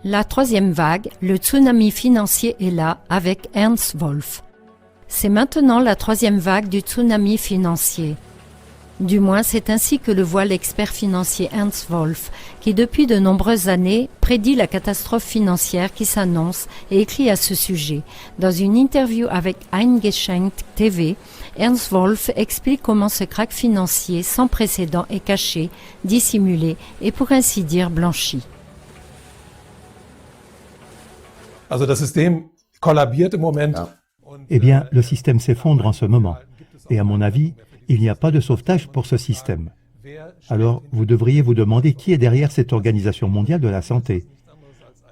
La troisième vague, le tsunami financier est là avec Ernst Wolf. C'est maintenant la troisième vague du tsunami financier. Du moins, c'est ainsi que le voit l'expert financier Ernst Wolf, qui depuis de nombreuses années prédit la catastrophe financière qui s'annonce et écrit à ce sujet. Dans une interview avec Eingeschenkt TV, Ernst Wolf explique comment ce krach financier sans précédent est caché, dissimulé et pour ainsi dire blanchi. Eh bien, le système s'effondre en ce moment. Et à mon avis, il n'y a pas de sauvetage pour ce système. Alors, vous devriez vous demander qui est derrière cette Organisation mondiale de la santé.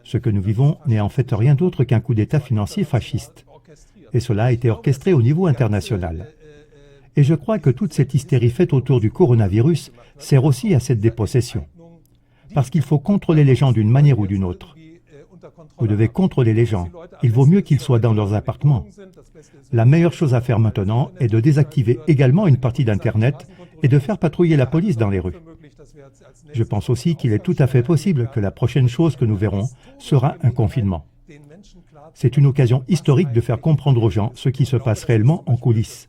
Ce que nous vivons n'est en fait rien d'autre qu'un coup d'État financier fasciste. Et cela a été orchestré au niveau international. Et je crois que toute cette hystérie faite autour du coronavirus sert aussi à cette dépossession. Parce qu'il faut contrôler les gens d'une manière ou d'une autre. Vous devez contrôler les gens. Il vaut mieux qu'ils soient dans leurs appartements. La meilleure chose à faire maintenant est de désactiver également une partie d'Internet et de faire patrouiller la police dans les rues. Je pense aussi qu'il est tout à fait possible que la prochaine chose que nous verrons sera un confinement. C'est une occasion historique de faire comprendre aux gens ce qui se passe réellement en coulisses.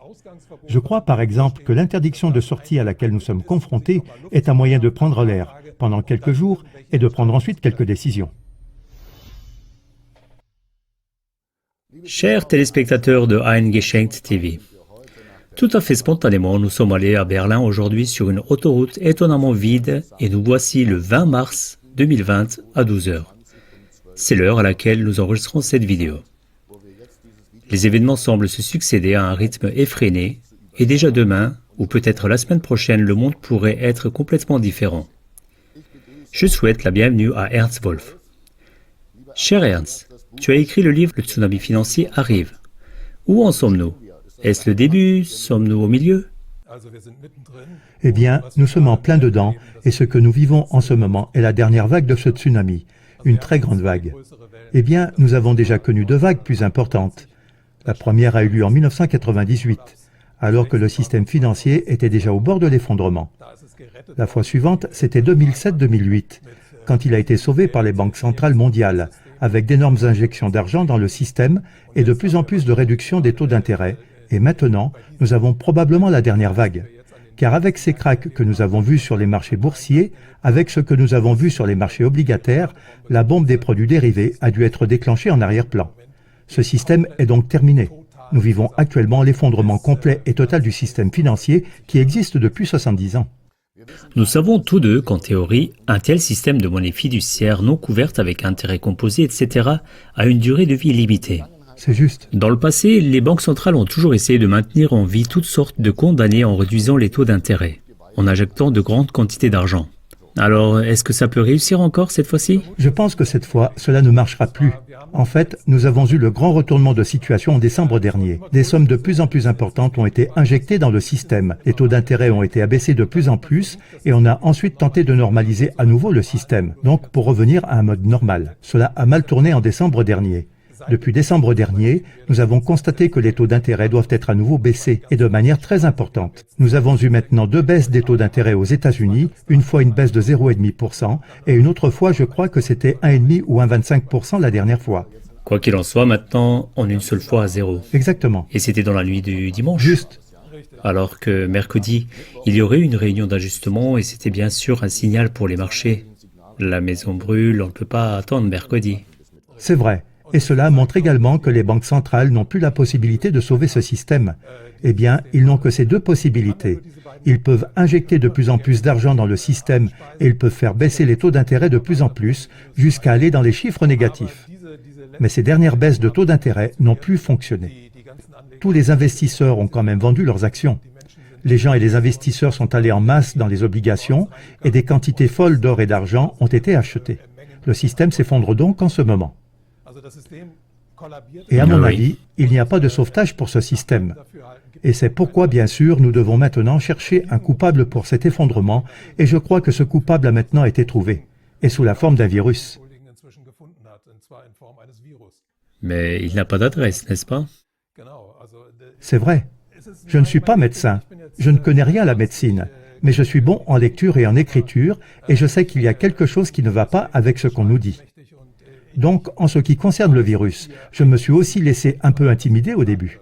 Je crois par exemple que l'interdiction de sortie à laquelle nous sommes confrontés est un moyen de prendre l'air pendant quelques jours et de prendre ensuite quelques décisions. Chers téléspectateurs de Eingeschenkt TV, tout à fait spontanément, nous sommes allés à Berlin aujourd'hui sur une autoroute étonnamment vide et nous voici le 20 mars 2020 à 12h. C'est l'heure à laquelle nous enregistrons cette vidéo. Les événements semblent se succéder à un rythme effréné et déjà demain, ou peut-être la semaine prochaine, le monde pourrait être complètement différent. Je souhaite la bienvenue à Ernst Wolf. Cher Ernst, tu as écrit le livre « Le tsunami financier arrive ». Où en sommes-nous? Est-ce le début? Sommes-nous au milieu? Eh bien, nous sommes en plein dedans, et ce que nous vivons en ce moment est la dernière vague de ce tsunami, une très grande vague. Eh bien, nous avons déjà connu deux vagues plus importantes. La première a eu lieu en 1998, alors que le système financier était déjà au bord de l'effondrement. La fois suivante, c'était 2007-2008, quand il a été sauvé par les banques centrales mondiales, avec d'énormes injections d'argent dans le système et de plus en plus de réduction des taux d'intérêt. Et maintenant, nous avons probablement la dernière vague. Car avec ces krachs que nous avons vus sur les marchés boursiers, avec ce que nous avons vu sur les marchés obligataires, la bombe des produits dérivés a dû être déclenchée en arrière-plan. Ce système est donc terminé. Nous vivons actuellement l'effondrement complet et total du système financier qui existe depuis 70 ans. Nous savons tous deux qu'en théorie, un tel système de monnaie fiduciaire non couverte avec intérêts composés, etc., a une durée de vie limitée. C'est juste. Dans le passé, les banques centrales ont toujours essayé de maintenir en vie toutes sortes de condamnés en réduisant les taux d'intérêt, en injectant de grandes quantités d'argent. Alors, est-ce que ça peut réussir encore cette fois-ci? Je pense que cette fois, cela ne marchera plus. En fait, nous avons eu le grand retournement de situation en décembre dernier. Des sommes de plus en plus importantes ont été injectées dans le système. Les taux d'intérêt ont été abaissés de plus en plus et on a ensuite tenté de normaliser à nouveau le système. Donc, pour revenir à un mode normal. Cela a mal tourné en décembre dernier. Depuis décembre dernier, nous avons constaté que les taux d'intérêt doivent être à nouveau baissés, et de manière très importante. Nous avons eu maintenant deux baisses des taux d'intérêt aux États-Unis, une fois une baisse de 0,5%, et une autre fois, je crois que c'était 1,5 ou 1,25% la dernière fois. Quoi qu'il en soit, maintenant, en une seule fois à zéro. Exactement. Et c'était dans la nuit du dimanche. Juste. Alors que mercredi, il y aurait eu une réunion d'ajustement, et c'était bien sûr un signal pour les marchés. La maison brûle, on ne peut pas attendre mercredi. C'est vrai. Et cela montre également que les banques centrales n'ont plus la possibilité de sauver ce système. Eh bien, ils n'ont que ces deux possibilités. Ils peuvent injecter de plus en plus d'argent dans le système et ils peuvent faire baisser les taux d'intérêt de plus en plus, jusqu'à aller dans les chiffres négatifs. Mais ces dernières baisses de taux d'intérêt n'ont plus fonctionné. Tous les investisseurs ont quand même vendu leurs actions. Les gens et les investisseurs sont allés en masse dans les obligations et des quantités folles d'or et d'argent ont été achetées. Le système s'effondre donc en ce moment. Et à mon avis, il n'y a pas de sauvetage pour ce système. Et c'est pourquoi, bien sûr, nous devons maintenant chercher un coupable pour cet effondrement, et je crois que ce coupable a maintenant été trouvé, et sous la forme d'un virus. Mais il n'a pas d'adresse, n'est-ce pas? C'est vrai. Je ne suis pas médecin, je ne connais rien à la médecine, mais je suis bon en lecture et en écriture, et je sais qu'il y a quelque chose qui ne va pas avec ce qu'on nous dit. Donc, en ce qui concerne le virus, je me suis aussi laissé un peu intimider au début.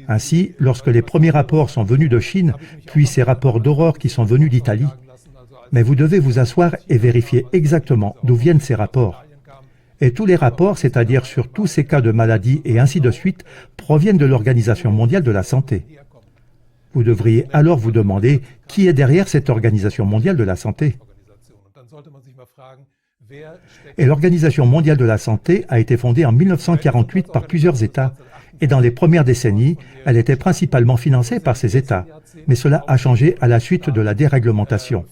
Ainsi, lorsque les premiers rapports sont venus de Chine, puis ces rapports d'horreur qui sont venus d'Italie, mais vous devez vous asseoir et vérifier exactement d'où viennent ces rapports. Et tous les rapports, c'est-à-dire sur tous ces cas de maladie et ainsi de suite, proviennent de l'Organisation mondiale de la santé. Vous devriez alors vous demander qui est derrière cette Organisation mondiale de la santé. Et l'Organisation mondiale de la santé a été fondée en 1948 par plusieurs États. Et dans les premières décennies, elle était principalement financée par ces États. Mais cela a changé à la suite de la déréglementation.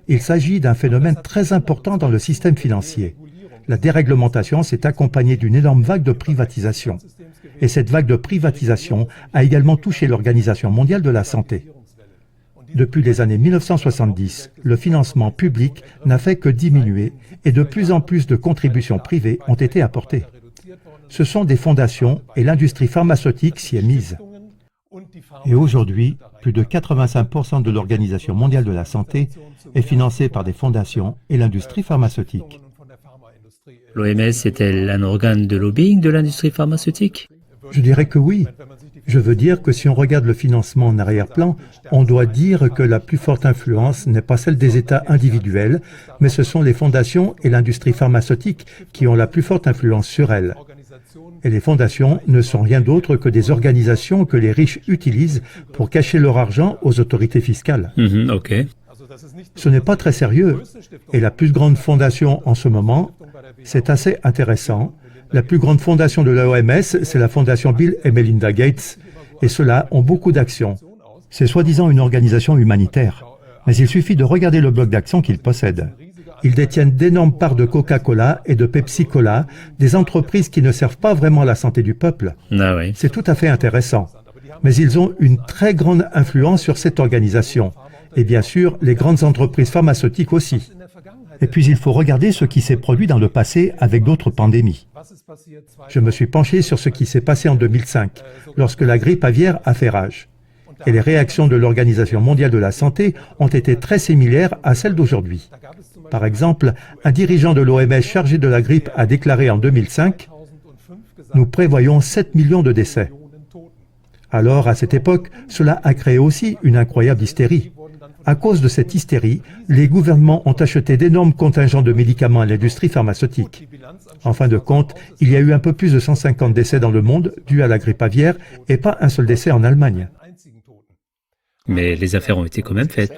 Il s'agit d'un phénomène très important dans le système financier. La déréglementation s'est accompagnée d'une énorme vague de privatisation. Et cette vague de privatisation a également touché l'Organisation mondiale de la santé. Depuis les années 1970, le financement public n'a fait que diminuer et de plus en plus de contributions privées ont été apportées. Ce sont des fondations et l'industrie pharmaceutique s'y est mise. Et aujourd'hui, plus de 85% de l'Organisation mondiale de la santé est financée par des fondations et l'industrie pharmaceutique. L'OMS est-elle un organe de lobbying de l'industrie pharmaceutique? Je dirais que oui. Je veux dire que si on regarde le financement en arrière-plan, on doit dire que la plus forte influence n'est pas celle des États individuels, mais ce sont les fondations et l'industrie pharmaceutique qui ont la plus forte influence sur elles. Et les fondations ne sont rien d'autre que des organisations que les riches utilisent pour cacher leur argent aux autorités fiscales. Ok. Ce n'est pas très sérieux. Et la plus grande fondation en ce moment, c'est assez intéressant. La plus grande fondation de l'OMS, c'est la fondation Bill et Melinda Gates, et ceux-là ont beaucoup d'actions. C'est soi-disant une organisation humanitaire, mais il suffit de regarder le bloc d'actions qu'ils possèdent. Ils détiennent d'énormes parts de Coca-Cola et de Pepsi-Cola, des entreprises qui ne servent pas vraiment la santé du peuple. Ah oui. C'est tout à fait intéressant. Mais ils ont une très grande influence sur cette organisation. Et bien sûr, les grandes entreprises pharmaceutiques aussi. Et puis il faut regarder ce qui s'est produit dans le passé avec d'autres pandémies. Je me suis penché sur ce qui s'est passé en 2005, lorsque la grippe aviaire a fait rage. Et les réactions de l'Organisation mondiale de la santé ont été très similaires à celles d'aujourd'hui. Par exemple, un dirigeant de l'OMS chargé de la grippe a déclaré en 2005 « Nous prévoyons 7 millions de décès ». Alors, à cette époque, cela a créé aussi une incroyable hystérie. À cause de cette hystérie, les gouvernements ont acheté d'énormes contingents de médicaments à l'industrie pharmaceutique. En fin de compte, il y a eu un peu plus de 150 décès dans le monde dus à la grippe aviaire et pas un seul décès en Allemagne. Mais les affaires ont été quand même faites.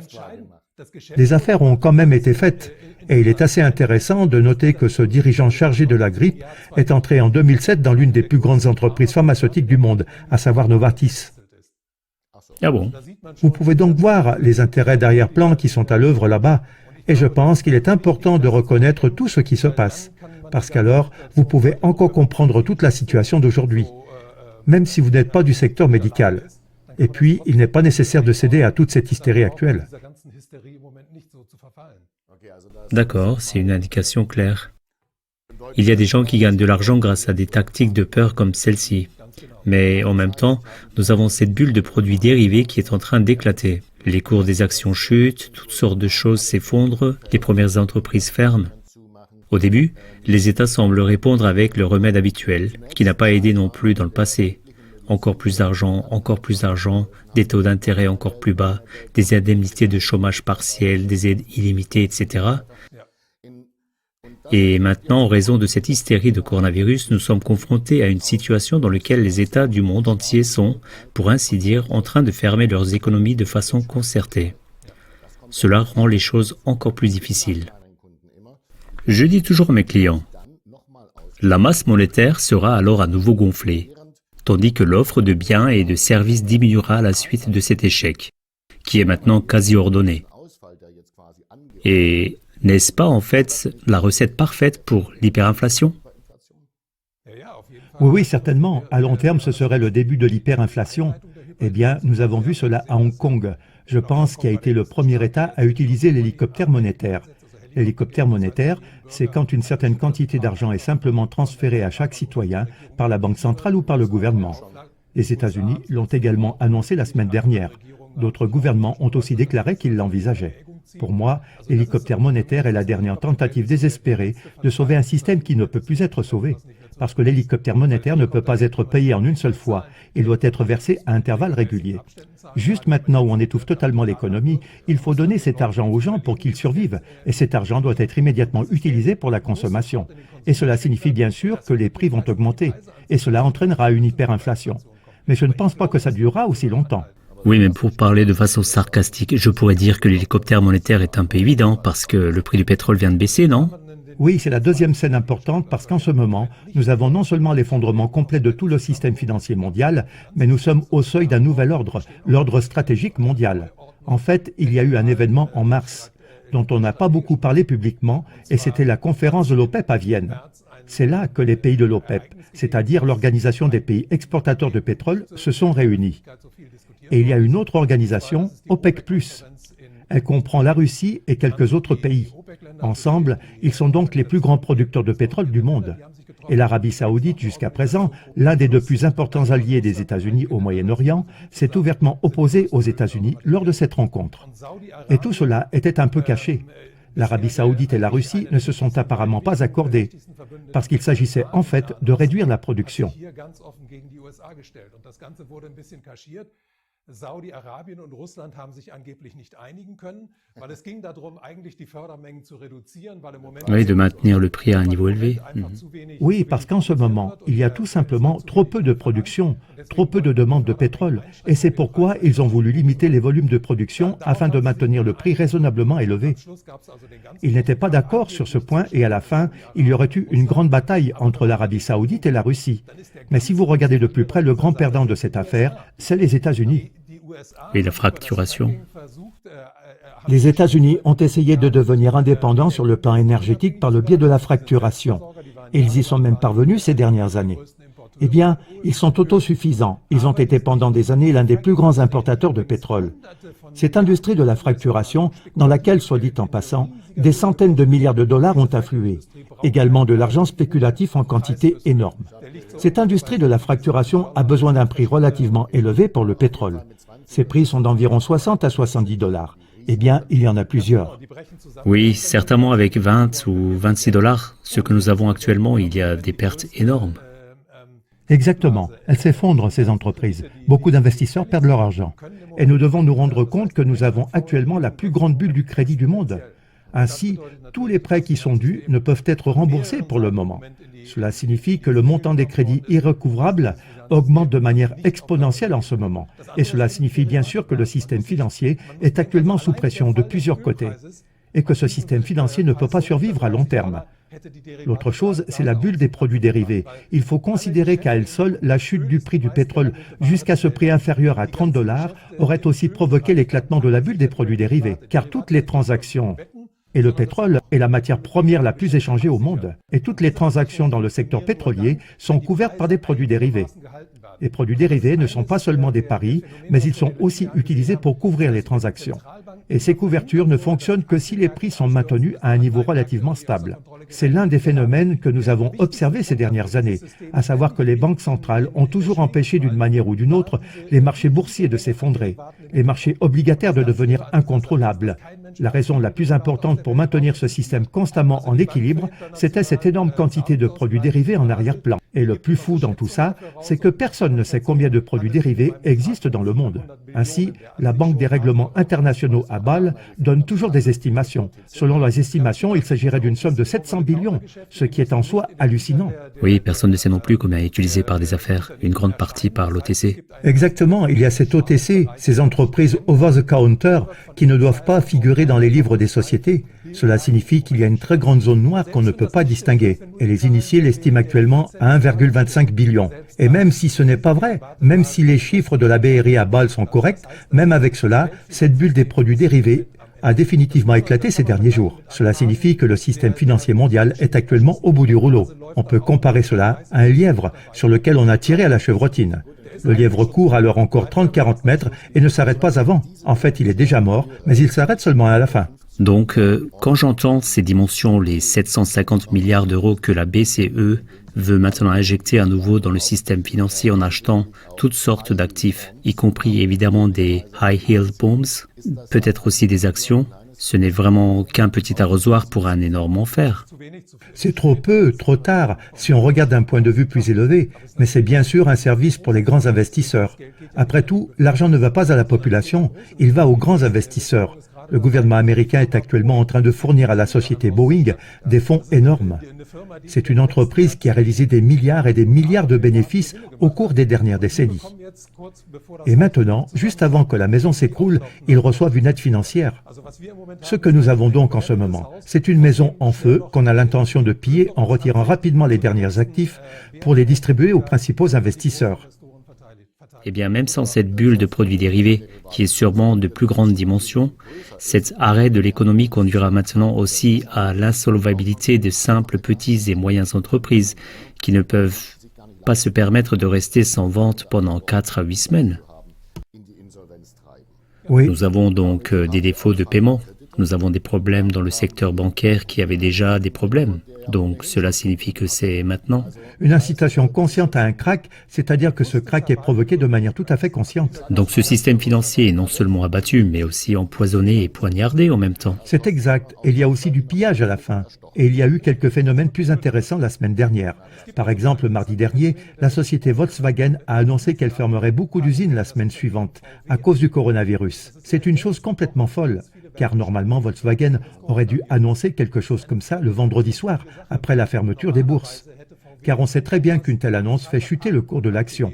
Les affaires ont quand même été faites. Et il est assez intéressant de noter que ce dirigeant chargé de la grippe est entré en 2007 dans l'une des plus grandes entreprises pharmaceutiques du monde, à savoir Novartis. Ah bon? Vous pouvez donc voir les intérêts d'arrière-plan qui sont à l'œuvre là-bas, et je pense qu'il est important de reconnaître tout ce qui se passe, parce qu'alors, vous pouvez encore comprendre toute la situation d'aujourd'hui, même si vous n'êtes pas du secteur médical. Et puis, il n'est pas nécessaire de céder à toute cette hystérie actuelle. D'accord, c'est une indication claire. Il y a des gens qui gagnent de l'argent grâce à des tactiques de peur comme celle-ci. Mais en même temps, nous avons cette bulle de produits dérivés qui est en train d'éclater. Les cours des actions chutent, toutes sortes de choses s'effondrent, les premières entreprises ferment. Au début, les États semblent répondre avec le remède habituel, qui n'a pas aidé non plus dans le passé. Encore plus d'argent, des taux d'intérêt encore plus bas, des indemnités de chômage partiel, des aides illimitées, etc. Et maintenant, en raison de cette hystérie de coronavirus, nous sommes confrontés à une situation dans laquelle les États du monde entier sont, pour ainsi dire, en train de fermer leurs économies de façon concertée. Cela rend les choses encore plus difficiles. Je dis toujours à mes clients, la masse monétaire sera alors à nouveau gonflée, tandis que l'offre de biens et de services diminuera à la suite de cet échec, qui est maintenant quasi ordonné. Et n'est-ce pas en fait la recette parfaite pour l'hyperinflation? Oui, certainement. À long terme, ce serait le début de l'hyperinflation. Eh bien, nous avons vu cela à Hong Kong. Je pense qu'il a été le premier État à utiliser l'hélicoptère monétaire. L'hélicoptère monétaire, c'est quand une certaine quantité d'argent est simplement transférée à chaque citoyen par la Banque centrale ou par le gouvernement. Les États-Unis l'ont également annoncé la semaine dernière. D'autres gouvernements ont aussi déclaré qu'ils l'envisageaient. Pour moi, l'hélicoptère monétaire est la dernière tentative désespérée de sauver un système qui ne peut plus être sauvé. Parce que l'hélicoptère monétaire ne peut pas être payé en une seule fois, il doit être versé à intervalles réguliers. Juste maintenant où on étouffe totalement l'économie, il faut donner cet argent aux gens pour qu'ils survivent, et cet argent doit être immédiatement utilisé pour la consommation. Et cela signifie bien sûr que les prix vont augmenter, et cela entraînera une hyperinflation. Mais je ne pense pas que ça durera aussi longtemps. Oui, mais pour parler de façon sarcastique, je pourrais dire que l'hélicoptère monétaire est un peu évident parce que le prix du pétrole vient de baisser, non ? Oui, c'est la deuxième scène importante parce qu'en ce moment, nous avons non seulement l'effondrement complet de tout le système financier mondial, mais nous sommes au seuil d'un nouvel ordre, l'ordre stratégique mondial. En fait, il y a eu un événement en mars, dont on n'a pas beaucoup parlé publiquement, et c'était la conférence de l'OPEP à Vienne. C'est là que les pays de l'OPEP, c'est-à-dire l'organisation des pays exportateurs de pétrole, se sont réunis. Et il y a une autre organisation, OPEC+. Elle comprend la Russie et quelques autres pays. Ensemble, ils sont donc les plus grands producteurs de pétrole du monde. Et l'Arabie saoudite, jusqu'à présent, l'un des deux plus importants alliés des États-Unis au Moyen-Orient, s'est ouvertement opposé aux États-Unis lors de cette rencontre. Et tout cela était un peu caché. L'Arabie saoudite et la Russie ne se sont apparemment pas accordés, parce qu'il s'agissait en fait de réduire la production. Saudi-Arabien und Russland haben sich angeblich nicht einigen können, weil es ging darum, eigentlich die Fördermengen zu reduzieren, weil im Moment... Oui, de maintenir le prix à un niveau élevé. Oui, parce qu'en ce moment, il y a tout simplement trop peu de production, trop peu de demande de pétrole, et c'est pourquoi ils ont voulu limiter les volumes de production afin de maintenir le prix raisonnablement élevé. Ils n'étaient pas d'accord sur ce point et à la fin, il y aurait eu une grande bataille entre l'Arabie saoudite et la Russie. Mais si vous regardez de plus près, le grand perdant de cette affaire, c'est les États-Unis. Et la fracturation. Les États-Unis ont essayé de devenir indépendants sur le plan énergétique par le biais de la fracturation. Et ils y sont même parvenus ces dernières années. Eh bien, ils sont autosuffisants. Ils ont été pendant des années l'un des plus grands importateurs de pétrole. Cette industrie de la fracturation, dans laquelle, soit dit en passant, des centaines de milliards de dollars ont afflué. Également de l'argent spéculatif en quantité énorme. Cette industrie de la fracturation a besoin d'un prix relativement élevé pour le pétrole. Ces prix sont d'environ 60 à 70 dollars. Eh bien, il y en a plusieurs. Oui, certainement avec 20 ou 26 dollars, ce que nous avons actuellement, il y a des pertes énormes. Exactement. Elles s'effondrent, ces entreprises. Beaucoup d'investisseurs perdent leur argent. Et nous devons nous rendre compte que nous avons actuellement la plus grande bulle du crédit du monde. Ainsi, tous les prêts qui sont dus ne peuvent être remboursés pour le moment. Cela signifie que le montant des crédits irrecouvrables augmente de manière exponentielle en ce moment. Et cela signifie bien sûr que le système financier est actuellement sous pression de plusieurs côtés. Et que ce système financier ne peut pas survivre à long terme. L'autre chose, c'est la bulle des produits dérivés. Il faut considérer qu'à elle seule, la chute du prix du pétrole jusqu'à ce prix inférieur à 30 dollars aurait aussi provoqué l'éclatement de la bulle des produits dérivés. Car toutes les transactions... Et le pétrole est la matière première la plus échangée au monde. Et toutes les transactions dans le secteur pétrolier sont couvertes par des produits dérivés. Les produits dérivés ne sont pas seulement des paris, mais ils sont aussi utilisés pour couvrir les transactions. Et ces couvertures ne fonctionnent que si les prix sont maintenus à un niveau relativement stable. C'est l'un des phénomènes que nous avons observés ces dernières années, à savoir que les banques centrales ont toujours empêché d'une manière ou d'une autre les marchés boursiers de s'effondrer, les marchés obligataires de devenir incontrôlables. La raison la plus importante pour maintenir ce système constamment en équilibre, c'était cette énorme quantité de produits dérivés en arrière-plan. Et le plus fou dans tout ça, c'est que personne ne sait combien de produits dérivés existent dans le monde. Ainsi, la Banque des règlements internationaux à Bâle donne toujours des estimations. Selon les estimations, il s'agirait d'une somme de 700 billions, ce qui est en soi hallucinant. Oui, personne ne sait non plus combien est utilisé par des affaires, une grande partie par l'OTC. Exactement, il y a cette OTC, ces entreprises over-the-counter, qui ne doivent pas figurer dans les livres des sociétés. Cela signifie qu'il y a une très grande zone noire qu'on ne peut pas distinguer. Et les initiés l'estiment actuellement à 1,25 billion. Et même si ce n'est pas vrai, même si les chiffres de la BRI à Bâle sont corrects, même avec cela, cette bulle des produits dérivés a définitivement éclaté ces derniers jours. Cela signifie que le système financier mondial est actuellement au bout du rouleau. On peut comparer cela à un lièvre sur lequel on a tiré à la chevrotine. Le lièvre court alors encore 30-40 mètres et ne s'arrête pas avant. En fait, il est déjà mort, mais il s'arrête seulement à la fin. Donc, quand j'entends ces dimensions, les 750 milliards d'euros que la BCE veut maintenant injecter à nouveau dans le système financier en achetant toutes sortes d'actifs, y compris évidemment des high yield bonds, peut-être aussi des actions, Ce n'est vraiment qu'un petit arrosoir pour un énorme enfer. C'est trop peu, trop tard, si on regarde d'un point de vue plus élevé, mais c'est bien sûr un service pour les grands investisseurs. Après tout, l'argent ne va pas à la population, il va aux grands investisseurs. Le gouvernement américain est actuellement en train de fournir à la société Boeing des fonds énormes. C'est une entreprise qui a réalisé des milliards et des milliards de bénéfices au cours des dernières décennies. Et maintenant, juste avant que la maison s'écroule, ils reçoivent une aide financière. Ce que nous avons donc en ce moment, c'est une maison en feu qu'on a l'intention de piller en retirant rapidement les derniers actifs pour les distribuer aux principaux investisseurs. Eh bien, même sans cette bulle de produits dérivés, qui est sûrement de plus grande dimension, cet arrêt de l'économie conduira maintenant aussi à l'insolvabilité de simples petites et moyennes entreprises qui ne peuvent pas se permettre de rester sans vente pendant 4 à 8 semaines. Oui, Nous avons donc des défauts de paiement. Nous avons des problèmes dans le secteur bancaire qui avait déjà des problèmes. Donc cela signifie que c'est maintenant. une incitation consciente à un crack, c'est-à-dire que ce crack est provoqué de manière tout à fait consciente. Donc ce système financier est non seulement abattu, mais aussi empoisonné et poignardé en même temps. C'est exact, et il y a aussi du pillage à la fin. Et il y a eu quelques phénomènes plus intéressants la semaine dernière. Par exemple, mardi dernier, la société Volkswagen a annoncé qu'elle fermerait beaucoup d'usines la semaine suivante à cause du coronavirus. C'est une chose complètement folle, car normalement Volkswagen aurait dû annoncer quelque chose comme ça le vendredi soir, après la fermeture des bourses. Car on sait très bien qu'une telle annonce fait chuter le cours de l'action.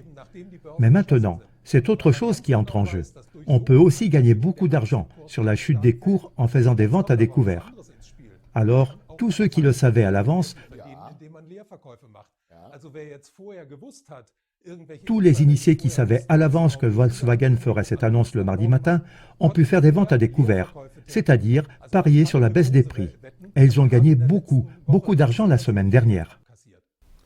Mais maintenant, c'est autre chose qui entre en jeu. On peut aussi gagner beaucoup d'argent sur la chute des cours en faisant des ventes à découvert. Alors, tous ceux qui le savaient à l'avance, tous les initiés qui savaient à l'avance que Volkswagen ferait cette annonce le mardi matin ont pu faire des ventes à découvert, c'est-à-dire parier sur la baisse des prix. Et ils ont gagné beaucoup d'argent la semaine dernière.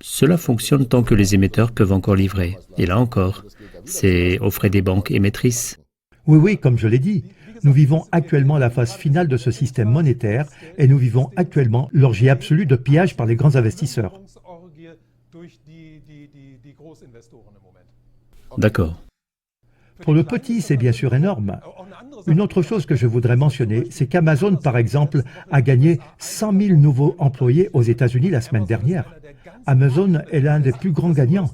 Cela fonctionne tant que les émetteurs peuvent encore livrer. Et là encore, c'est aux frais des banques émettrices. Oui, comme je l'ai dit, nous vivons actuellement la phase finale de ce système monétaire et nous vivons actuellement l'orgie absolue de pillage par les grands investisseurs. D'accord. Pour le petit, c'est bien sûr énorme. Une autre chose que je voudrais mentionner, c'est qu'Amazon, par exemple, a gagné 100 000 nouveaux employés aux États-Unis la semaine dernière. Amazon est l'un des plus grands gagnants,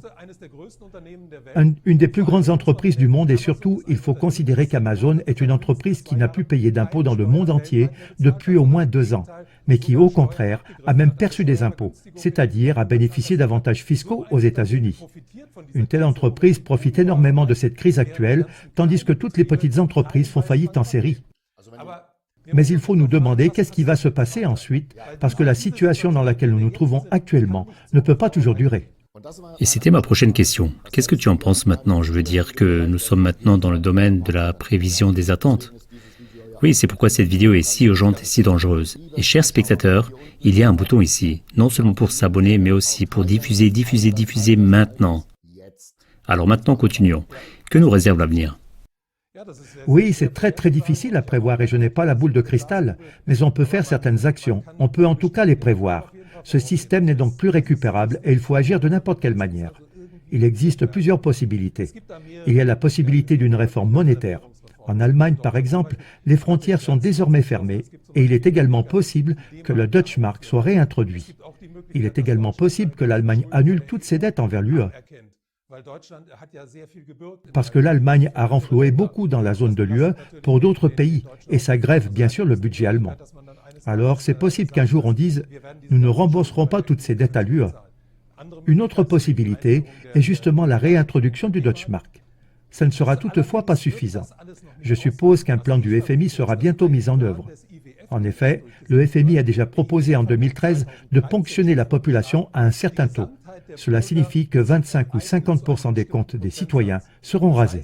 une des plus grandes entreprises du monde et surtout, il faut considérer qu'Amazon est une entreprise qui n'a plus payé d'impôts dans le monde entier depuis au moins 2 ans, mais qui, au contraire, a même perçu des impôts, c'est-à-dire a bénéficié d'avantages fiscaux aux États-Unis. Une telle entreprise profite énormément de cette crise actuelle, tandis que toutes les petites entreprises font faillite en série. Mais il faut nous demander qu'est-ce qui va se passer ensuite, parce que la situation dans laquelle nous nous trouvons actuellement ne peut pas toujours durer. Et c'était ma prochaine question. Qu'est-ce que tu en penses maintenant? Je veux dire que nous sommes maintenant dans le domaine de la prévision des attentes. Oui, c'est pourquoi cette vidéo est si urgente et si dangereuse. Et chers spectateurs, il y a un bouton ici, non seulement pour s'abonner, mais aussi pour diffuser maintenant. Alors maintenant, continuons. Que nous réserve l'avenir? Oui, c'est très difficile à prévoir et je n'ai pas la boule de cristal, mais on peut faire certaines actions, on peut en tout cas les prévoir. Ce système n'est donc plus récupérable et il faut agir de n'importe quelle manière. Il existe plusieurs possibilités. Il y a la possibilité d'une réforme monétaire. En Allemagne, par exemple, les frontières sont désormais fermées et il est également possible que le Deutsche Mark soit réintroduit. Il est également possible que l'Allemagne annule toutes ses dettes envers l'UE. Parce que l'Allemagne a renfloué beaucoup dans la zone de l'UE pour d'autres pays et ça grève bien sûr le budget allemand. Alors c'est possible qu'un jour on dise « nous ne rembourserons pas toutes ces dettes à l'UE ». Une autre possibilité est justement la réintroduction du Deutsche Mark. Ça ne sera toutefois pas suffisant. Je suppose qu'un plan du FMI sera bientôt mis en œuvre. En effet, le FMI a déjà proposé en 2013 de ponctionner la population à un certain taux. Cela signifie que 25 ou 50% des comptes des citoyens seront rasés.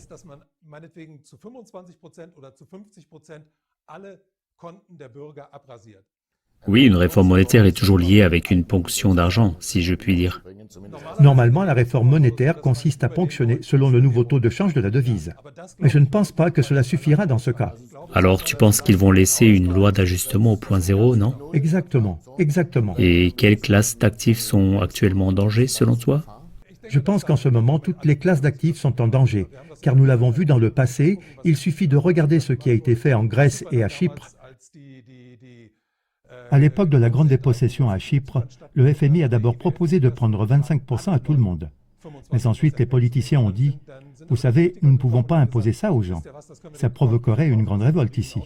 Oui, une réforme monétaire est toujours liée avec une ponction d'argent, si je puis dire. Normalement, la réforme monétaire consiste à ponctionner selon le nouveau taux de change de la devise. Mais je ne pense pas que cela suffira dans ce cas. Alors tu penses qu'ils vont laisser une loi d'ajustement au point zéro, non? Exactement. Et quelles classes d'actifs sont actuellement en danger selon toi? Je pense qu'en ce moment, toutes les classes d'actifs sont en danger, car nous l'avons vu dans le passé, il suffit de regarder ce qui a été fait en Grèce et à Chypre. À l'époque de la grande dépossession à Chypre, le FMI a d'abord proposé de prendre 25% à tout le monde. Mais ensuite, les politiciens ont dit « Vous savez, nous ne pouvons pas imposer ça aux gens. Ça provoquerait une grande révolte ici. »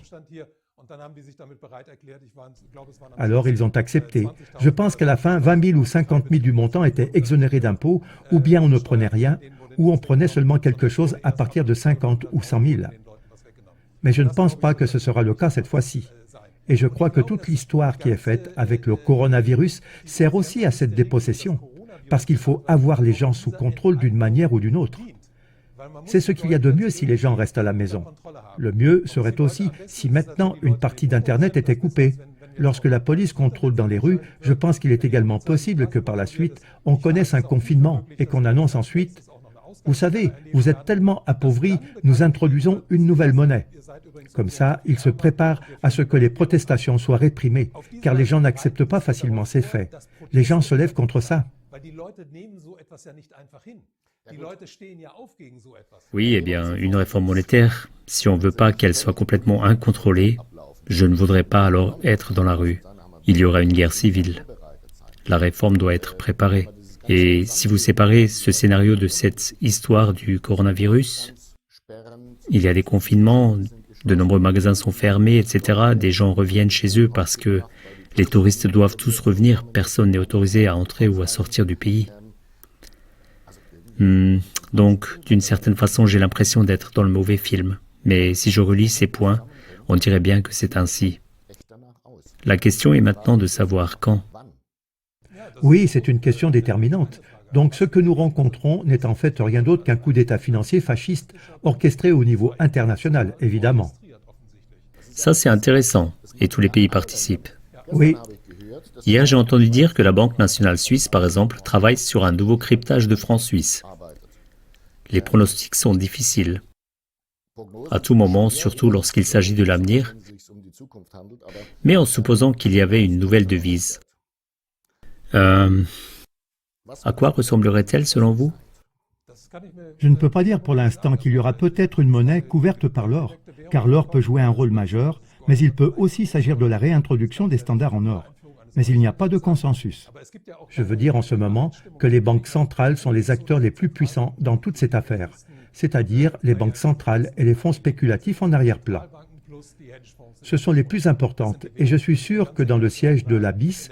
Alors ils ont accepté. Je pense qu'à la fin, 20 000 ou 50 000 du montant étaient exonérés d'impôts, ou bien on ne prenait rien, ou on prenait seulement quelque chose à partir de 50 ou 100 000. Mais je ne pense pas que ce sera le cas cette fois-ci. Et je crois que toute l'histoire qui est faite avec le coronavirus sert aussi à cette dépossession, parce qu'il faut avoir les gens sous contrôle d'une manière ou d'une autre. C'est ce qu'il y a de mieux si les gens restent à la maison. Le mieux serait aussi si maintenant une partie d'Internet était coupée. Lorsque la police contrôle dans les rues, je pense qu'il est également possible que par la suite, on connaisse un confinement et qu'on annonce ensuite « Vous savez, vous êtes tellement appauvris, nous introduisons une nouvelle monnaie. » Comme ça, ils se préparent à ce que les protestations soient réprimées, car les gens n'acceptent pas facilement ces faits. Les gens se lèvent contre ça. Oui, eh bien, une réforme monétaire, si on ne veut pas qu'elle soit complètement incontrôlée, je ne voudrais pas alors être dans la rue. Il y aura une guerre civile. La réforme doit être préparée. Et si vous séparez ce scénario de cette histoire du coronavirus, il y a des confinements, de nombreux magasins sont fermés, etc. Des gens reviennent chez eux parce que les touristes doivent tous revenir. Personne n'est autorisé à entrer ou à sortir du pays. Donc, d'une certaine façon, j'ai l'impression d'être dans le mauvais film. Mais si je relis ces points, on dirait bien que c'est ainsi. La question est maintenant de savoir quand. Oui, c'est une question déterminante. Donc ce que nous rencontrons n'est en fait rien d'autre qu'un coup d'État financier fasciste orchestré au niveau international, évidemment. Ça, c'est intéressant, et tous les pays participent. Oui, Hier, j'ai entendu dire que la Banque nationale suisse, par exemple, travaille sur un nouveau cryptage de francs suisses. Les pronostics sont difficiles. À tout moment, surtout lorsqu'il s'agit de l'avenir, mais en supposant qu'il y avait une nouvelle devise. À quoi ressemblerait-elle selon vous? je ne peux pas dire pour l'instant qu'il y aura peut-être une monnaie couverte par l'or, car l'or peut jouer un rôle majeur, mais il peut aussi s'agir de la réintroduction des standards en or. Mais il n'y a pas de consensus. Je veux dire en ce moment que les banques centrales sont les acteurs les plus puissants dans toute cette affaire, c'est-à-dire les banques centrales et les fonds spéculatifs en arrière-plan. Ce sont les plus importantes et je suis sûr que dans le siège de la BIS,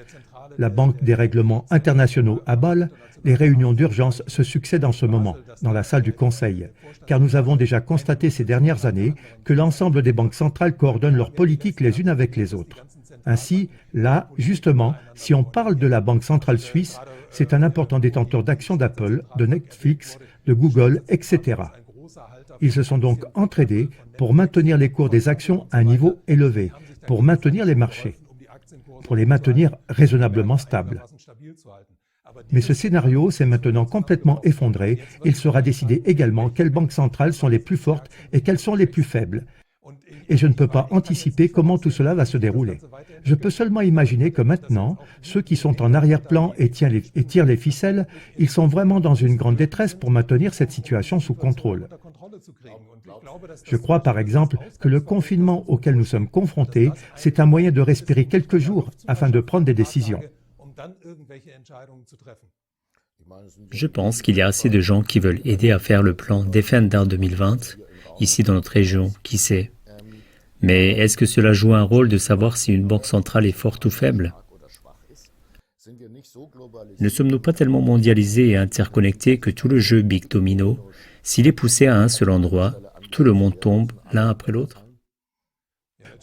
la Banque des règlements internationaux à Bâle, les réunions d'urgence se succèdent en ce moment, dans la salle du Conseil, car nous avons déjà constaté ces dernières années que l'ensemble des banques centrales coordonnent leurs politiques les unes avec les autres. Ainsi, là, justement, si on parle de la Banque centrale suisse, c'est un important détenteur d'actions d'Apple, de Netflix, de Google, etc. Ils se sont donc entraidés pour maintenir les cours des actions à un niveau élevé, pour maintenir les marchés, pour les maintenir raisonnablement stables. Mais ce scénario s'est maintenant complètement effondré. Il sera décidé également quelles banques centrales sont les plus fortes et quelles sont les plus faibles. Et je ne peux pas anticiper comment tout cela va se dérouler. Je peux seulement imaginer que maintenant, ceux qui sont en arrière-plan et tirent les ficelles, ils sont vraiment dans une grande détresse pour maintenir cette situation sous contrôle. Je crois par exemple que le confinement auquel nous sommes confrontés, c'est un moyen de respirer quelques jours afin de prendre des décisions. Je pense qu'il y a assez de gens qui veulent aider à faire le plan Defender 2020, ici dans notre région, qui sait. Mais est-ce que cela joue un rôle de savoir si une banque centrale est forte ou faible? Ne sommes-nous pas tellement mondialisés et interconnectés que tout le jeu Big Domino, s'il est poussé à un seul endroit, tout le monde tombe l'un après l'autre?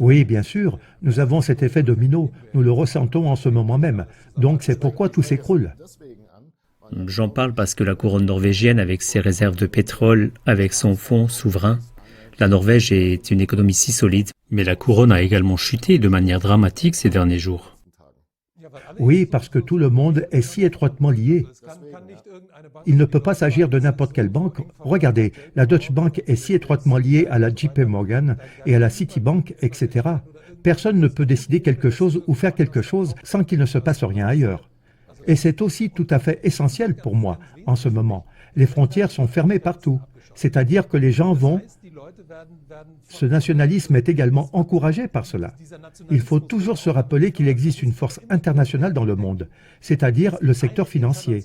Oui, bien sûr, nous avons cet effet domino, nous le ressentons en ce moment même, donc c'est pourquoi tout s'écroule. J'en parle parce que la couronne norvégienne, avec ses réserves de pétrole, avec son fonds souverain, la Norvège est une économie si solide, mais la couronne a également chuté de manière dramatique ces derniers jours. Oui, parce que tout le monde est si étroitement lié. Il ne peut pas s'agir de n'importe quelle banque. Regardez, la Deutsche Bank est si étroitement liée à la JP Morgan et à la Citibank, etc. Personne ne peut décider quelque chose ou faire quelque chose sans qu'il ne se passe rien ailleurs. Et c'est aussi tout à fait essentiel pour moi, en ce moment, les frontières sont fermées partout. C'est-à-dire que les gens vont... Ce nationalisme est également encouragé par cela. Il faut toujours se rappeler qu'il existe une force internationale dans le monde, c'est-à-dire le secteur financier.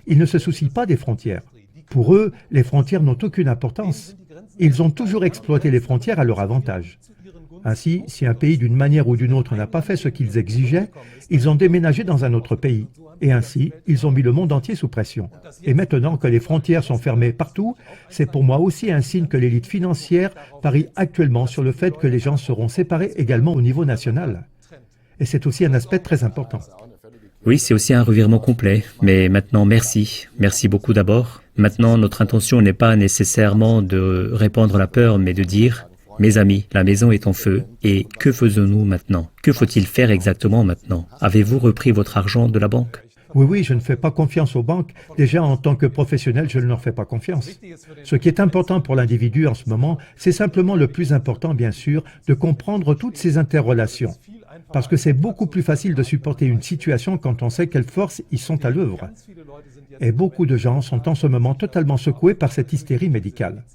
Ils ne se soucient pas des frontières. Pour eux, les frontières n'ont aucune importance. Ils ont toujours exploité les frontières à leur avantage. Ainsi, si un pays d'une manière ou d'une autre n'a pas fait ce qu'ils exigeaient, ils ont déménagé dans un autre pays. Et ainsi, ils ont mis le monde entier sous pression. Et maintenant que les frontières sont fermées partout, c'est pour moi aussi un signe que l'élite financière parie actuellement sur le fait que les gens seront séparés également au niveau national. Et c'est aussi un aspect très important. Oui, c'est aussi un revirement complet. Mais maintenant, merci. Merci beaucoup d'abord. Maintenant, notre intention n'est pas nécessairement de répandre la peur, mais de dire... Mes amis, la maison est en feu, et que faisons-nous maintenant? Que faut-il faire exactement maintenant? Avez-vous repris votre argent de la banque? Oui, je ne fais pas confiance aux banques. Déjà, en tant que professionnel, je ne leur fais pas confiance. Ce qui est important pour l'individu en ce moment, c'est simplement le plus important, bien sûr, de comprendre toutes ces interrelations. Parce que c'est beaucoup plus facile de supporter une situation quand on sait quelles forces y sont à l'œuvre. Et beaucoup de gens sont en ce moment totalement secoués par cette hystérie médicale.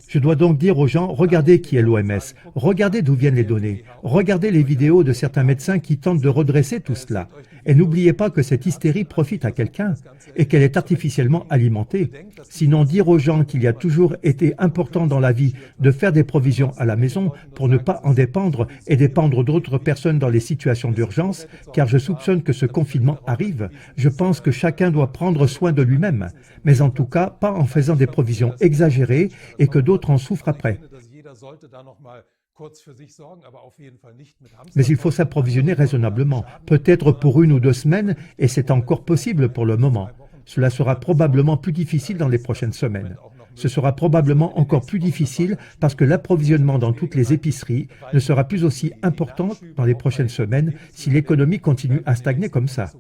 Je dois donc dire aux gens, regardez qui est l'OMS, regardez d'où viennent les données, regardez les vidéos de certains médecins qui tentent de redresser tout cela. Et n'oubliez pas que cette hystérie profite à quelqu'un et qu'elle est artificiellement alimentée. Sinon, dire aux gens qu'il y a toujours été important dans la vie de faire des provisions à la maison pour ne pas en dépendre et dépendre d'autres personnes dans les situations d'urgence, car je soupçonne que ce confinement arrive, je pense que chacun doit prendre soin de lui-même, mais en tout cas pas en faisant des provisions exagérées et que d'autres en souffrent après. Mais il faut s'approvisionner raisonnablement, peut-être pour 1 ou 2 semaines, et c'est encore possible pour le moment. Cela sera probablement plus difficile dans les prochaines semaines. Ce sera probablement encore plus difficile parce que l'approvisionnement dans toutes les épiceries ne sera plus aussi important dans les prochaines semaines si l'économie continue à stagner comme ça.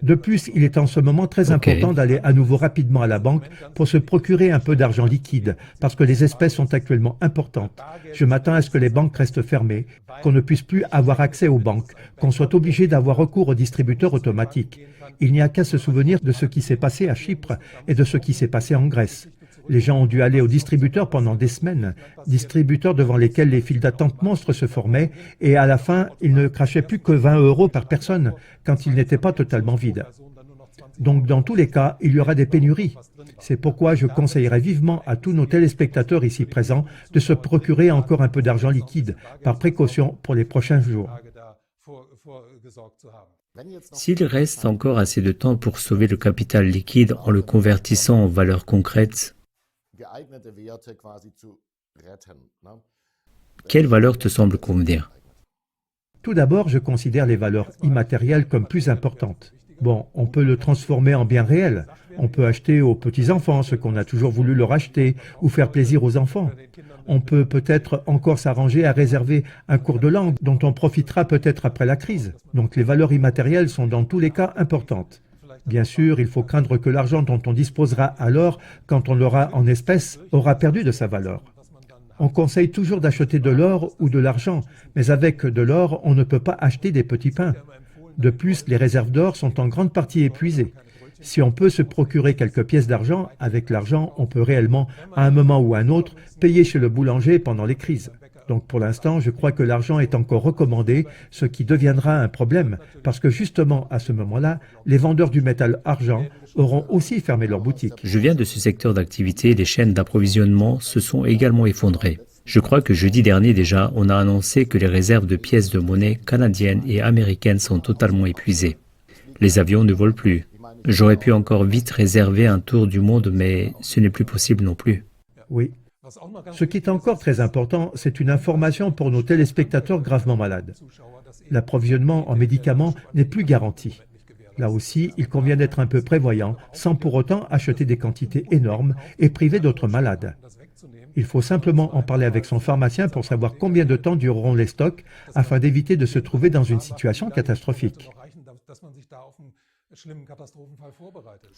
De plus, il est en ce moment très important d'aller à nouveau rapidement à la banque pour se procurer un peu d'argent liquide parce que les espèces sont actuellement importantes. Je m'attends à ce que les banques restent fermées, qu'on ne puisse plus avoir accès aux banques, qu'on soit obligé d'avoir recours aux distributeurs automatiques. Il n'y a qu'à se souvenir de ce qui s'est passé à Chypre et de ce qui s'est passé en Grèce. Les gens ont dû aller aux distributeurs pendant des semaines, distributeurs devant lesquels les files d'attente monstres se formaient et à la fin, ils ne crachaient plus que 20 € par personne quand ils n'étaient pas totalement vides. Donc dans tous les cas, il y aura des pénuries. C'est pourquoi je conseillerais vivement à tous nos téléspectateurs ici présents de se procurer encore un peu d'argent liquide par précaution pour les prochains jours. S'il reste encore assez de temps pour sauver le capital liquide en le convertissant en valeurs concrètes, quelle valeur te semble convenir? Tout d'abord, je considère les valeurs immatérielles comme plus importantes. Bon, on peut le transformer en bien réel. On peut acheter aux petits-enfants ce qu'on a toujours voulu leur acheter ou faire plaisir aux enfants. On peut peut-être encore s'arranger à réserver un cours de langue dont on profitera peut-être après la crise. Donc les valeurs immatérielles sont dans tous les cas importantes. Bien sûr, il faut craindre que l'argent dont on disposera alors, quand on l'aura en espèces, aura perdu de sa valeur. On conseille toujours d'acheter de l'or ou de l'argent, mais avec de l'or, on ne peut pas acheter des petits pains. De plus, les réserves d'or sont en grande partie épuisées. Si on peut se procurer quelques pièces d'argent, avec l'argent, on peut réellement, à un moment ou à un autre, payer chez le boulanger pendant les crises. Donc pour l'instant, je crois que l'argent est encore recommandé, ce qui deviendra un problème, parce que justement, à ce moment-là, les vendeurs du métal argent auront aussi fermé leurs boutiques. Je viens de ce secteur d'activité, les chaînes d'approvisionnement se sont également effondrées. Je crois que jeudi dernier déjà, on a annoncé que les réserves de pièces de monnaie canadiennes et américaines sont totalement épuisées. Les avions ne volent plus. J'aurais pu encore vite réserver un tour du monde, mais ce n'est plus possible non plus. Oui. Ce qui est encore très important, c'est une information pour nos téléspectateurs gravement malades. L'approvisionnement en médicaments n'est plus garanti. Là aussi, il convient d'être un peu prévoyant, sans pour autant acheter des quantités énormes et priver d'autres malades. Il faut simplement en parler avec son pharmacien pour savoir combien de temps dureront les stocks afin d'éviter de se trouver dans une situation catastrophique.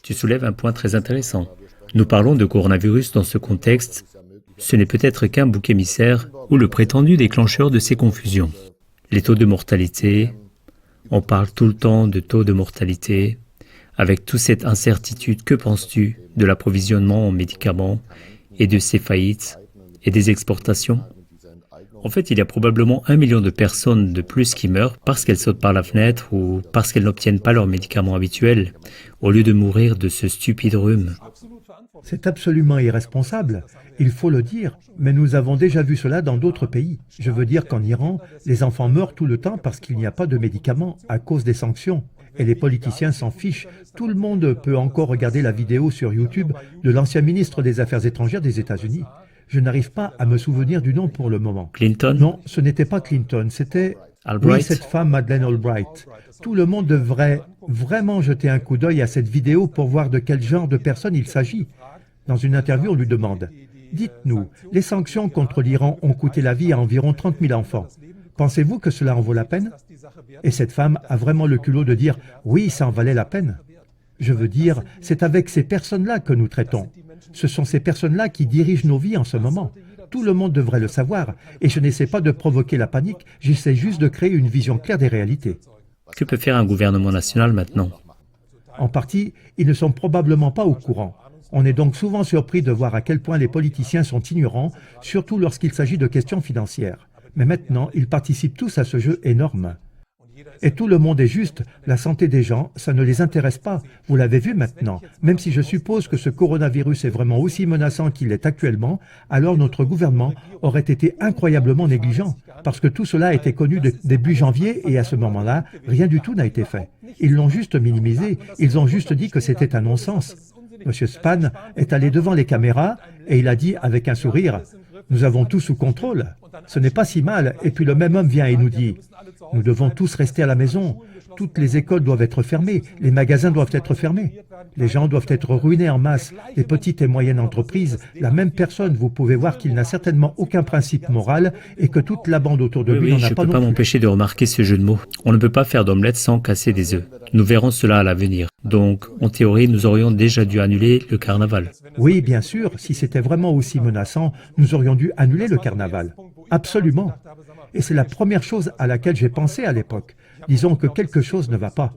Tu soulèves un point très intéressant. Nous parlons de coronavirus dans ce contexte. Ce n'est peut-être qu'un bouc émissaire ou le prétendu déclencheur de ces confusions. Les taux de mortalité, on parle tout le temps de taux de mortalité. Avec toute cette incertitude, que penses-tu de l'approvisionnement en médicaments et de ces faillites et des exportations? En fait, il y a probablement 1 million de personnes de plus qui meurent parce qu'elles sautent par la fenêtre ou parce qu'elles n'obtiennent pas leurs médicaments habituels, au lieu de mourir de ce stupide rhume. C'est absolument irresponsable, il faut le dire, mais nous avons déjà vu cela dans d'autres pays. Je veux dire qu'en Iran, les enfants meurent tout le temps parce qu'il n'y a pas de médicaments à cause des sanctions. Et les politiciens s'en fichent. Tout le monde peut encore regarder la vidéo sur YouTube de l'ancien ministre des Affaires étrangères des États-Unis. Je n'arrive pas à me souvenir du nom pour le moment. Clinton? Non, ce n'était pas Clinton, c'était... Albright? Oui, cette femme, Madeleine Albright. Tout le monde devrait vraiment jeter un coup d'œil à cette vidéo pour voir de quel genre de personne il s'agit. Dans une interview, on lui demande « Dites-nous, les sanctions contre l'Iran ont coûté la vie à environ 30 000 enfants. Pensez-vous que cela en vaut la peine ?» Et cette femme a vraiment le culot de dire « Oui, ça en valait la peine. » Je veux dire, c'est avec ces personnes-là que nous traitons. Ce sont ces personnes-là qui dirigent nos vies en ce moment. Tout le monde devrait le savoir. Et je n'essaie pas de provoquer la panique, j'essaie juste de créer une vision claire des réalités. Que peut faire un gouvernement national maintenant? En partie, ils ne sont probablement pas au courant. On est donc souvent surpris de voir à quel point les politiciens sont ignorants, surtout lorsqu'il s'agit de questions financières. Mais maintenant, ils participent tous à ce jeu énorme. Et tout le monde est juste, la santé des gens, ça ne les intéresse pas. Vous l'avez vu maintenant. Même si je suppose que ce coronavirus est vraiment aussi menaçant qu'il est actuellement, alors notre gouvernement aurait été incroyablement négligent. Parce que tout cela a été connu début janvier et à ce moment-là, rien du tout n'a été fait. Ils l'ont juste minimisé, ils ont juste dit que c'était un non-sens. M. Spahn est allé devant les caméras et il a dit avec un sourire « Nous avons tout sous contrôle, ce n'est pas si mal. » Et puis le même homme vient et nous dit « Nous devons tous rester à la maison, toutes les écoles doivent être fermées, les magasins doivent être fermés, les gens doivent être ruinés en masse, les petites et moyennes entreprises. » La même personne, vous pouvez voir qu'il n'a certainement aucun principe moral et que toute la bande autour de lui n'en a pas non plus. Je ne peux pas m'empêcher de remarquer ce jeu de mots. On ne peut pas faire d'omelette sans casser des œufs. Nous verrons cela à l'avenir. Donc, en théorie, nous aurions déjà dû annuler le carnaval. Oui, bien sûr, si c'était vraiment aussi menaçant, nous aurions dû annuler le carnaval. Absolument. Et c'est la première chose à laquelle j'ai pensé à l'époque. Disons que quelque chose ne va pas.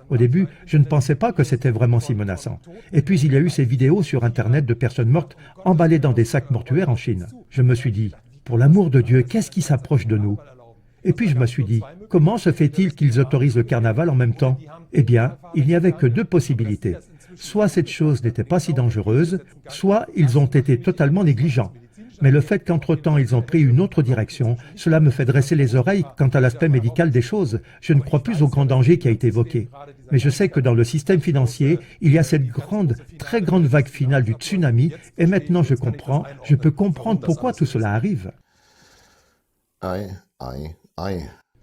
Au début, je ne pensais pas que c'était vraiment si menaçant. Et puis il y a eu ces vidéos sur Internet de personnes mortes emballées dans des sacs mortuaires en Chine. Je me suis dit, pour l'amour de Dieu, qu'est-ce qui s'approche de nous? Et puis je me suis dit, comment se fait-il qu'ils autorisent le carnaval en même temps? Eh bien, il n'y avait que deux possibilités. Soit cette chose n'était pas si dangereuse, soit ils ont été totalement négligents. Mais le fait qu'entre-temps ils ont pris une autre direction, cela me fait dresser les oreilles quant à l'aspect médical des choses. Je ne crois plus au grand danger qui a été évoqué. Mais je sais que dans le système financier, il y a cette très grande vague finale du tsunami, et maintenant je peux comprendre pourquoi tout cela arrive.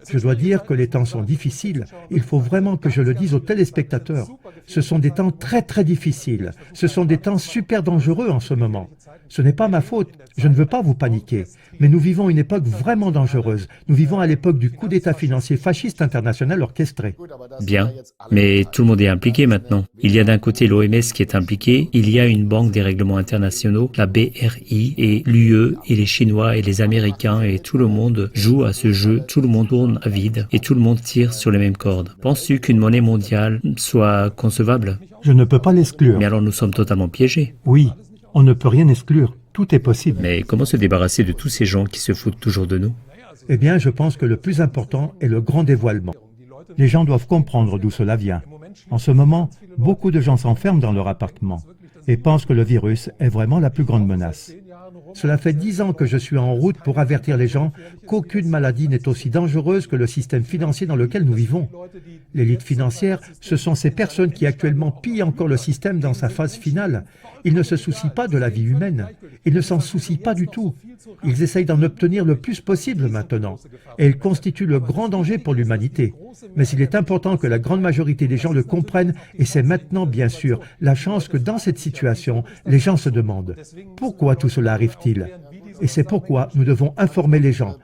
Je dois dire que les temps sont difficiles. Il faut vraiment que je le dise aux téléspectateurs. Ce sont des temps très très difficiles. Ce sont des temps super dangereux en ce moment. Ce n'est pas ma faute. Je ne veux pas vous paniquer. Mais nous vivons une époque vraiment dangereuse. Nous vivons à l'époque du coup d'État financier fasciste international orchestré. Bien, mais tout le monde est impliqué maintenant. Il y a d'un côté l'OMS qui est impliqué, il y a une banque des règlements internationaux, la BRI, et l'UE, et les Chinois, et les Américains, et tout le monde joue à ce jeu, tout le monde tourne à vide, et tout le monde tire sur les mêmes cordes. Penses-tu qu'une monnaie mondiale soit concevable? Je ne peux pas l'exclure. Mais alors nous sommes totalement piégés. Oui, on ne peut rien exclure. Tout est possible. Mais comment se débarrasser de tous ces gens qui se foutent toujours de nous? Eh bien, je pense que le plus important est le grand dévoilement. Les gens doivent comprendre d'où cela vient. En ce moment, beaucoup de gens s'enferment dans leur appartement et pensent que le virus est vraiment la plus grande menace. Cela fait 10 ans que je suis en route pour avertir les gens qu'aucune maladie n'est aussi dangereuse que le système financier dans lequel nous vivons. L'élite financière, ce sont ces personnes qui actuellement pillent encore le système dans sa phase finale. Ils ne se soucient pas de la vie humaine. Ils ne s'en soucient pas du tout. Ils essayent d'en obtenir le plus possible maintenant. Et ils constituent le grand danger pour l'humanité. Mais il est important que la grande majorité des gens le comprennent et c'est maintenant, bien sûr, la chance que dans cette situation, les gens se demandent « Pourquoi tout cela arrive-t-il » Et c'est pourquoi nous devons informer les gens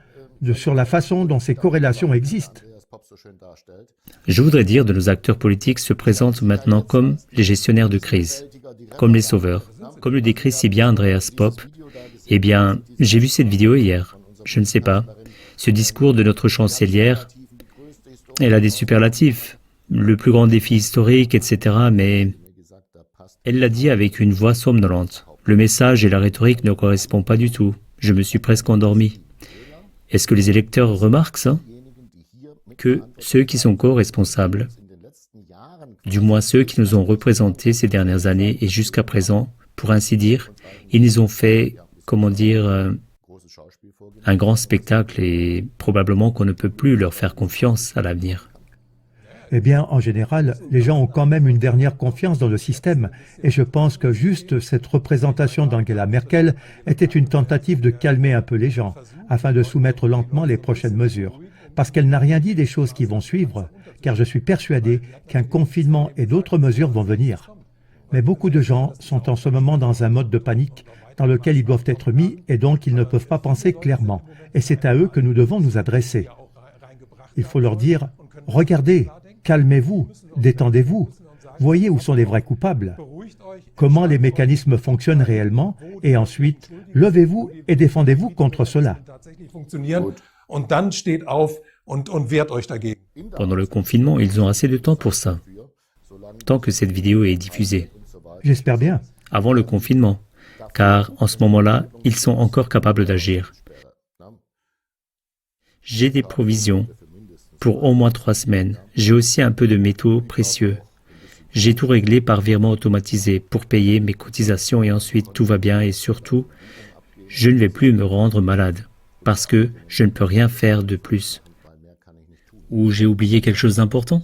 sur la façon dont ces corrélations existent. Je voudrais dire que nos acteurs politiques se présentent maintenant comme les gestionnaires de crise, comme les sauveurs, comme le décrit si bien Andreas Popp. Eh bien, j'ai vu cette vidéo hier, je ne sais pas. Ce discours de notre chancelière, elle a des superlatifs. le plus grand défi historique, etc. Mais elle l'a dit avec une voix somnolente. Le message et la rhétorique ne correspondent pas du tout. Je me suis presque endormi. Est-ce que les électeurs remarquent ça? Que ceux qui sont co-responsables, du moins ceux qui nous ont représentés ces dernières années et jusqu'à présent, pour ainsi dire, ils nous ont fait, comment dire, un grand spectacle et probablement qu'on ne peut plus leur faire confiance à l'avenir. Eh bien, en général, les gens ont quand même une dernière confiance dans le système, et je pense que juste cette représentation d'Angela Merkel était une tentative de calmer un peu les gens, afin de soumettre lentement les prochaines mesures. Parce qu'elle n'a rien dit des choses qui vont suivre, car je suis persuadé qu'un confinement et d'autres mesures vont venir. Mais beaucoup de gens sont en ce moment dans un mode de panique dans lequel ils doivent être mis et donc ils ne peuvent pas penser clairement. Et c'est à eux que nous devons nous adresser. Il faut leur dire « Regardez, calmez-vous, détendez-vous, voyez où sont les vrais coupables, comment les mécanismes fonctionnent réellement et ensuite, levez-vous et défendez-vous contre cela. » Pendant le confinement, ils ont assez de temps pour ça, tant que cette vidéo est diffusée. J'espère bien. Avant le confinement, car en ce moment-là, ils sont encore capables d'agir. J'ai des provisions pour au moins 3 semaines. J'ai aussi un peu de métaux précieux. J'ai tout réglé par virement automatisé pour payer mes cotisations et ensuite tout va bien et surtout, je ne vais plus me rendre malade parce que je ne peux rien faire de plus. Ou j'ai oublié quelque chose d'important?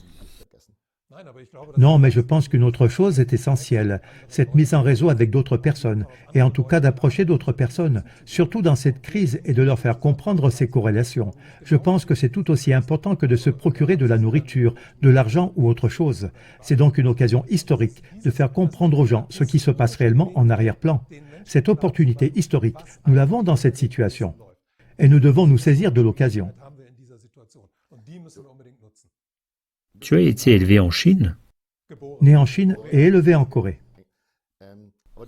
Non, mais je pense qu'une autre chose est essentielle, cette mise en réseau avec d'autres personnes, et en tout cas d'approcher d'autres personnes, surtout dans cette crise, et de leur faire comprendre ces corrélations. Je pense que c'est tout aussi important que de se procurer de la nourriture, de l'argent ou autre chose. C'est donc une occasion historique de faire comprendre aux gens ce qui se passe réellement en arrière-plan. Cette opportunité historique, nous l'avons dans cette situation, et nous devons nous saisir de l'occasion. Tu as été élevé en Chine? Né en Chine et élevé en Corée.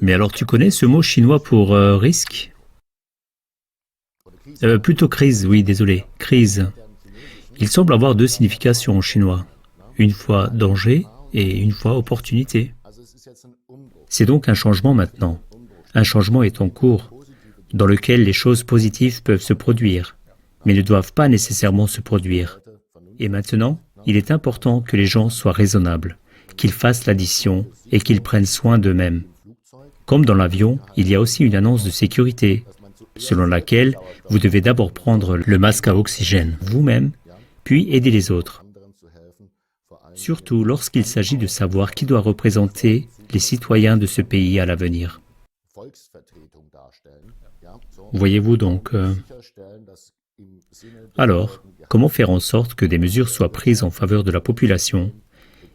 Mais alors tu connais ce mot chinois pour risque? Plutôt crise, oui, désolé, crise. Il semble avoir 2 significations en chinois. Une fois danger et une fois opportunité. C'est donc un changement maintenant. Un changement est en cours, dans lequel les choses positives peuvent se produire, mais ne doivent pas nécessairement se produire. Et maintenant, il est important que les gens soient raisonnables, qu'ils fassent l'addition et qu'ils prennent soin d'eux-mêmes. Comme dans l'avion, il y a aussi une annonce de sécurité, selon laquelle vous devez d'abord prendre le masque à oxygène vous-même, puis aider les autres. Surtout lorsqu'il s'agit de savoir qui doit représenter les citoyens de ce pays à l'avenir. Voyez-vous donc. Alors, comment faire en sorte que des mesures soient prises en faveur de la population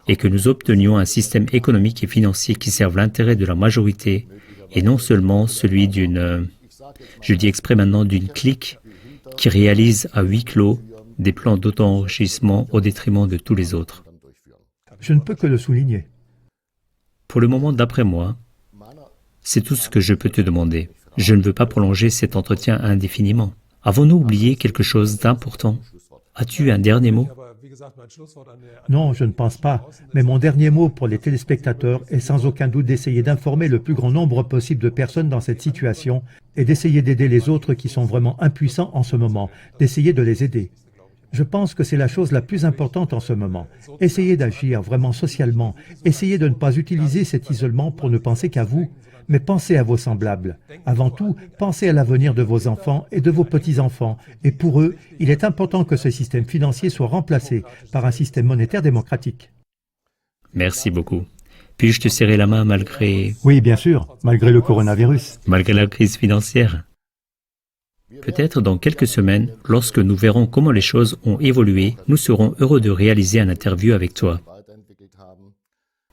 et que nous obtenions un système économique et financier qui serve l'intérêt de la majorité et non seulement celui d'une, je dis exprès maintenant, d'une clique qui réalise à huis clos des plans d'auto-enrichissement au détriment de tous les autres. Je ne peux que le souligner. Pour le moment, d'après moi, c'est tout ce que je peux te demander. Je ne veux pas prolonger cet entretien indéfiniment. Avons-nous oublié quelque chose d'important? As-tu un dernier mot? Non, je ne pense pas. Mais mon dernier mot pour les téléspectateurs est sans aucun doute d'essayer d'informer le plus grand nombre possible de personnes dans cette situation et d'essayer d'aider les autres qui sont vraiment impuissants en ce moment, d'essayer de les aider. Je pense que c'est la chose la plus importante en ce moment. Essayez d'agir vraiment socialement. Essayez de ne pas utiliser cet isolement pour ne penser qu'à vous, mais pensez à vos semblables. Avant tout, pensez à l'avenir de vos enfants et de vos petits-enfants. Et pour eux, il est important que ce système financier soit remplacé par un système monétaire démocratique. Merci beaucoup. Puis-je te serrer la main malgré... Oui, bien sûr, malgré le coronavirus. Malgré la crise financière? Peut-être dans quelques semaines, lorsque nous verrons comment les choses ont évolué, nous serons heureux de réaliser une interview avec toi.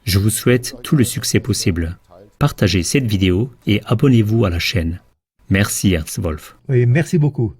Je vous souhaite tout le succès possible. Partagez cette vidéo et abonnez-vous à la chaîne. Merci Ernst Wolf. Oui, merci beaucoup.